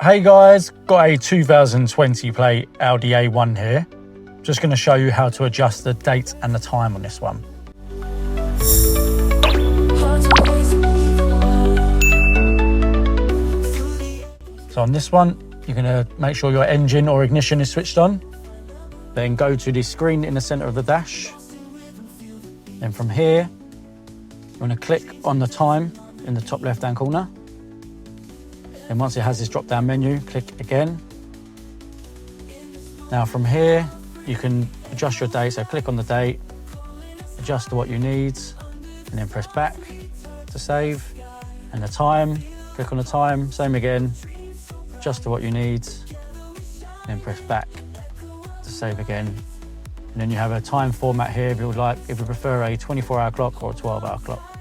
Hey guys, got a 2020 plate Audi A1 here. Just going to show you how to adjust the date and the time on this one. So on this one, you're going to make sure your engine or ignition is switched on. Then go to the screen in the center of the dash. Then from here, you're going to click on the time in the top left-hand corner. Then once it has this drop-down menu, click again. Now from here, you can adjust your date. So click on the date, adjust to what you need, and then press back to save. And the time, click on the time, same again, adjust to what you need, and then press back to save again. And then you have a time format here if you would like, if you prefer a 24-hour clock or a 12-hour clock.